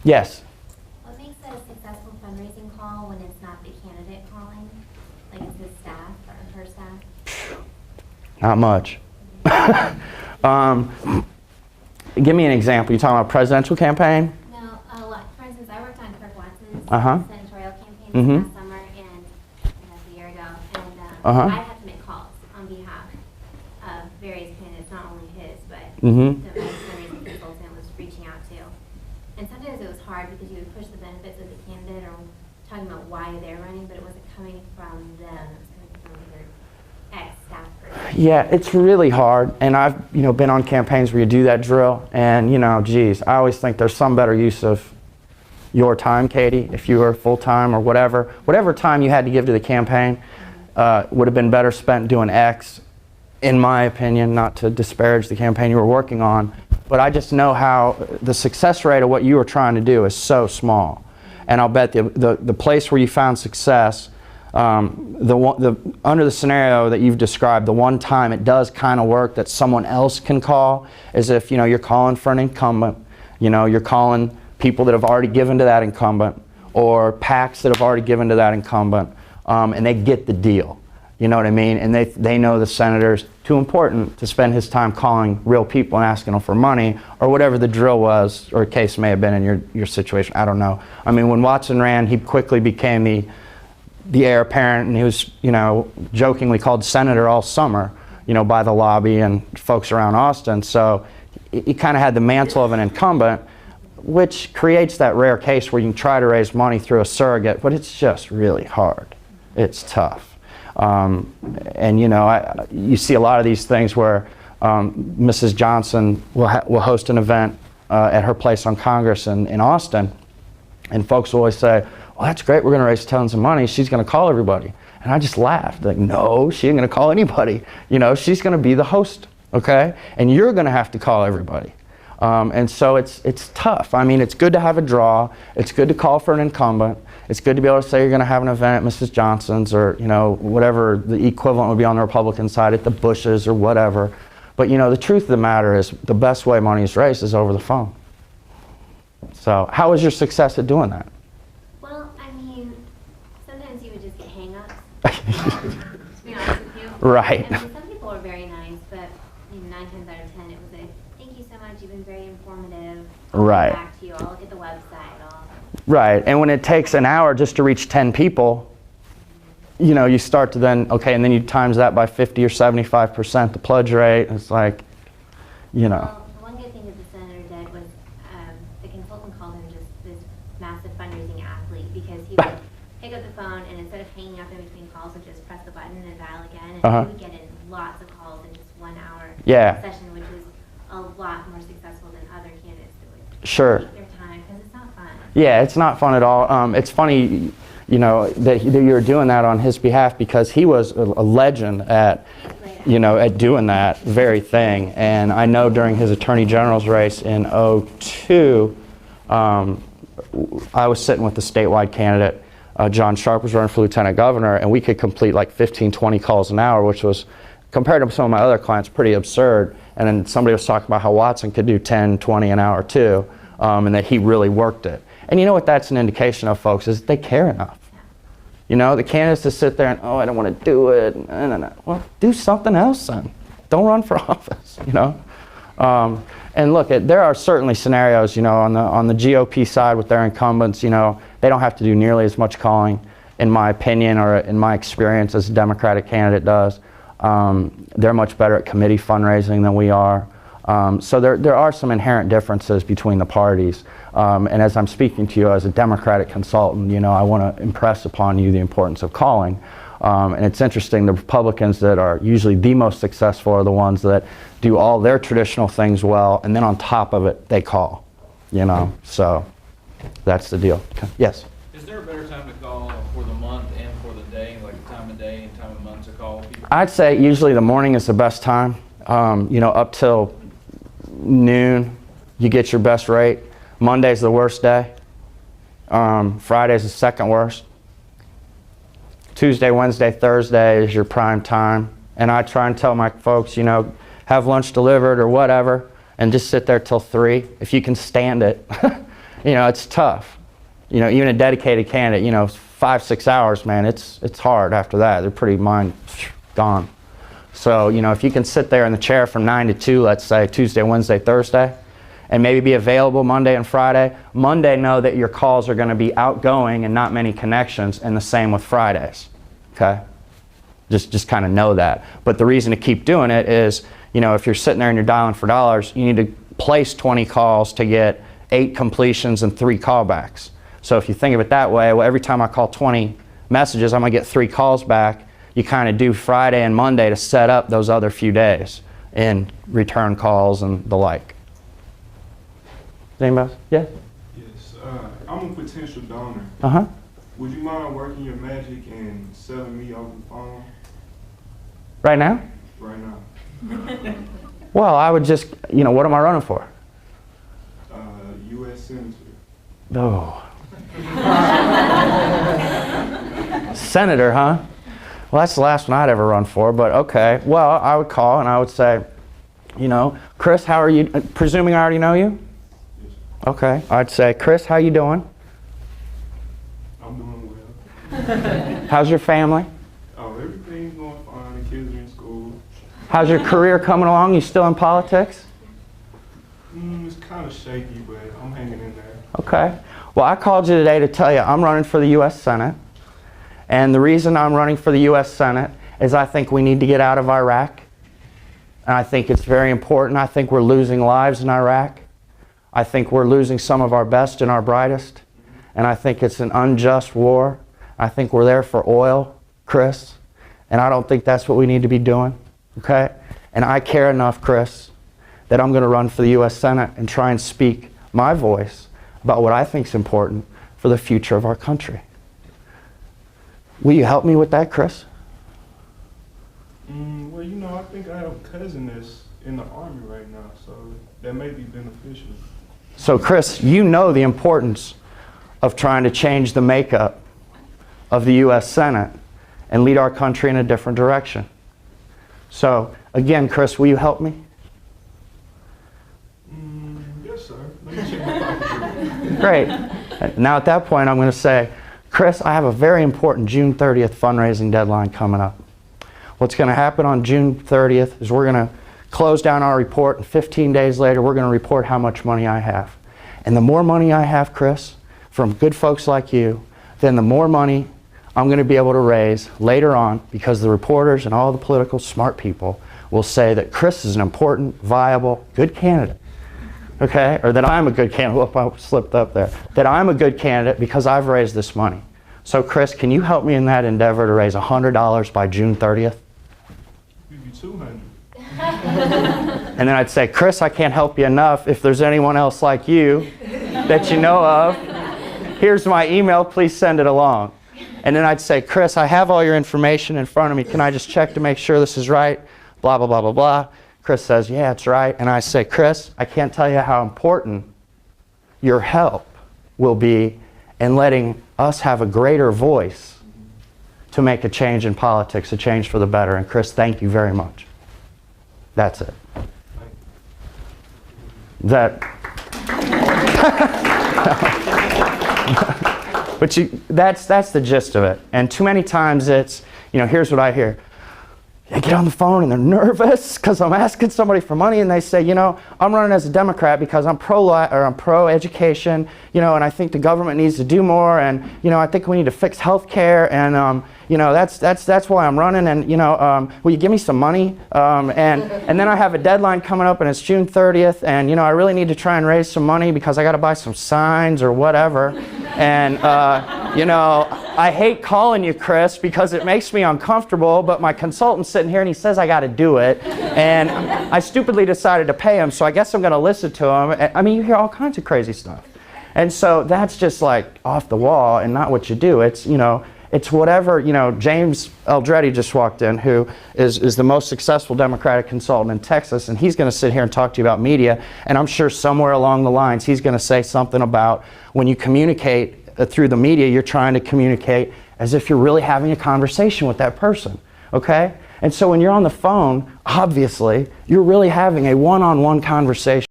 Yes. What makes it a successful fundraising call when it's not the candidate calling? Like it's his staff or her staff? Not much. Give me an example. You talking about presidential campaign? No, for instance, I worked on Kirk Watson's Uh-huh. senatorial campaign Mhm. last summer and a year ago, and I had to make calls on behalf of various candidates, not only his, but Mhm. the fundraising consultant was reaching out to. And sometimes it was hard because you would push the benefits of the candidate or talking about why they're running, but it wasn't coming from them. It was coming from either ex-staff person. Yeah, it's really hard, and I've been on campaigns where you do that drill, and geez, I always think there's some better use of your time, Katie, if you were full-time or whatever time you had to give to the campaign would have been better spent doing X, in my opinion, not to disparage the campaign you were working on, but I just know how the success rate of what you were trying to do is so small, and I'll bet the place where you found success, under the scenario that you've described, the one time it does kind of work that someone else can call is if you're calling for an incumbent, you're calling people that have already given to that incumbent or PACs that have already given to that incumbent, and they get the deal. You know what I mean? And they know the senator's too important to spend his time calling real people and asking them for money or whatever the drill was or case may have been in your situation. I don't know. I mean, when Watson ran, he quickly became the heir apparent, and he was, jokingly called senator all summer, by the lobby and folks around Austin. So he kind of had the mantle of an incumbent, which creates that rare case where you can try to raise money through a surrogate, but it's just really hard. It's tough. And you see a lot of these things where Mrs. Johnson will host an event at her place on Congress in Austin, and folks will always say, well, that's great, we're going to raise tons of money, she's going to call everybody. And I just laughed, like, no, she ain't going to call anybody. She's going to be the host, okay? And you're going to have to call everybody. And so it's tough. I mean, it's good to have a draw. It's good to call for an incumbent. It's good to be able to say you're going to have an event at Mrs. Johnson's or, whatever the equivalent would be on the Republican side at the Bushes or whatever. But, the truth of the matter is the best way money is raised is over the phone. So how was your success at doing that? Well, I mean, sometimes you would just get hang-ups, to be honest with you. Right. I mean, some people are very nice, but 9 times out of 10 it was a, thank you so much, you've been very informative. I'll Right. get back to you, I'll look at the website. Right, and when it takes an hour just to reach 10 people, you start to then, okay, and then you times that by 50 or 75% the pledge rate. It's like, Well, the one good thing that the senator did was the consultant called him just this massive fundraising athlete because he would pick up the phone and instead of hanging up in between calls would just press the button and dial again, and he would get in lots of calls in just 1 hour session, which was a lot more successful than other candidates that would take their time because it's not fun. Yeah, it's not fun at all. It's funny, that you're doing that on his behalf because he was a legend at, at doing that very thing. And I know during his Attorney General's race in '02, I was sitting with the statewide candidate. John Sharp was running for lieutenant governor, and we could complete like 15, 20 calls an hour, which was, compared to some of my other clients, pretty absurd. And then somebody was talking about how Watson could do 10, 20 an hour too, and that he really worked it. And you know what that's an indication of, folks, is they care enough. The candidates just sit there and, oh, I don't want to do it. No. Well, do something else then. Don't run for office, And look, there are certainly scenarios, on the GOP side with their incumbents, they don't have to do nearly as much calling, in my opinion, or in my experience, as a Democratic candidate does. They're much better at committee fundraising than we are. So there are some inherent differences between the parties. And as I'm speaking to you as a Democratic consultant, I want to impress upon you the importance of calling. And it's interesting, the Republicans that are usually the most successful are the ones that do all their traditional things well, and then on top of it, they call. So that's the deal. Yes? Is there a better time to call for the month and for the day, like time of day and time of month to call people? I'd say usually the morning is the best time. Up till noon, you get your best rate. Monday's the worst day. Friday's the second worst. Tuesday, Wednesday, Thursday is your prime time. And I try and tell my folks, have lunch delivered or whatever, and just sit there till 3 if you can stand it. it's tough. Even a dedicated candidate, 5-6 hours, man, it's hard after that. They're pretty gone. So, if you can sit there in the chair from 9 to 2, let's say Tuesday, Wednesday, Thursday, and maybe be available Monday and Friday. Monday, know that your calls are going to be outgoing and not many connections, and the same with Fridays. Okay? Just kind of know that. But the reason to keep doing it is, if you're sitting there and you're dialing for dollars, you need to place 20 calls to get 8 completions and 3 callbacks. So if you think of it that way, well, every time I call 20 messages, I'm going to get 3 calls back. You kind of do Friday and Monday to set up those other few days in return calls and the like. Anybody else? Yeah? Yes. I'm a potential donor. Uh-huh. Would you mind working your magic and selling me over the phone Right now? right now? Well, I would just, what am I running for? U.S. Senator. Oh. Senator, huh? Well, that's the last one I'd ever run for, but okay. Well, I would call and I would say, Chris, how are you? Presuming I already know you? Yes. Okay. I'd say, Chris, how you doing? I'm doing well. How's your family? Oh, everything's going fine. The kids are in school. How's your career coming along? You still in politics? It's kind of shaky, but I'm hanging in there. Okay. Well, I called you today to tell you I'm running for the U.S. Senate. And the reason I'm running for the U.S. Senate is I think we need to get out of Iraq. And I think it's very important. I think we're losing lives in Iraq. I think we're losing some of our best and our brightest. And I think it's an unjust war. I think we're there for oil, Chris. And I don't think that's what we need to be doing. Okay? And I care enough, Chris, that I'm going to run for the U.S. Senate and try and speak my voice about what I think is important for the future of our country. Will you help me with that, Chris? Well, I think I have a cousin that's in the Army right now, so that may be beneficial. So, Chris, you know the importance of trying to change the makeup of the U.S. Senate and lead our country in a different direction. So, again, Chris, will you help me? Yes, sir. Let me check my pocketbook. Great. Now, at that point, I'm going to say, Chris, I have a very important June 30th fundraising deadline coming up. What's going to happen on June 30th is we're going to close down our report, and 15 days later, we're going to report how much money I have. And the more money I have, Chris, from good folks like you, then the more money I'm going to be able to raise later on, because the reporters and all the political smart people will say that Chris is an important, viable, good candidate. Okay? Or that I'm a good candidate. Whoop, I slipped up there. That I'm a good candidate because I've raised this money. So, Chris, can you help me in that endeavor to raise $100 by June 30th? Maybe 200. And then I'd say, Chris, I can't help you enough. If there's anyone else like you that you know of, here's my email. Please send it along. And then I'd say, Chris, I have all your information in front of me. Can I just check to make sure this is right? Blah, blah, blah, blah, blah. Chris says, yeah, it's right. And I say, Chris, I can't tell you how important your help will be in letting us have a greater voice to make a change in politics, a change for the better. And Chris, thank you very much. That's it. But that's the gist of it. And too many times it's, here's what I hear. They get on the phone and they're nervous because I'm asking somebody for money, and they say, I'm running as a Democrat because I'm pro-education, and I think the government needs to do more, and I think we need to fix health care, and that's why I'm running, and will you give me some money? And then I have a deadline coming up, and it's June 30th, and I really need to try and raise some money because I got to buy some signs or whatever, and I hate calling you, Chris, because it makes me uncomfortable, but my consultant's sitting here and he says I got to do it, and I stupidly decided to pay him, so I guess I'm going to listen to him. I mean, you hear all kinds of crazy stuff. And so that's just like off the wall and not what you do. It's, it's whatever, James Eldreddy just walked in, who is the most successful Democratic consultant in Texas, and he's going to sit here and talk to you about media, and I'm sure somewhere along the lines he's going to say something about when you communicate through the media, you're trying to communicate as if you're really having a conversation with that person, okay? And so when you're on the phone, obviously, you're really having a one-on-one conversation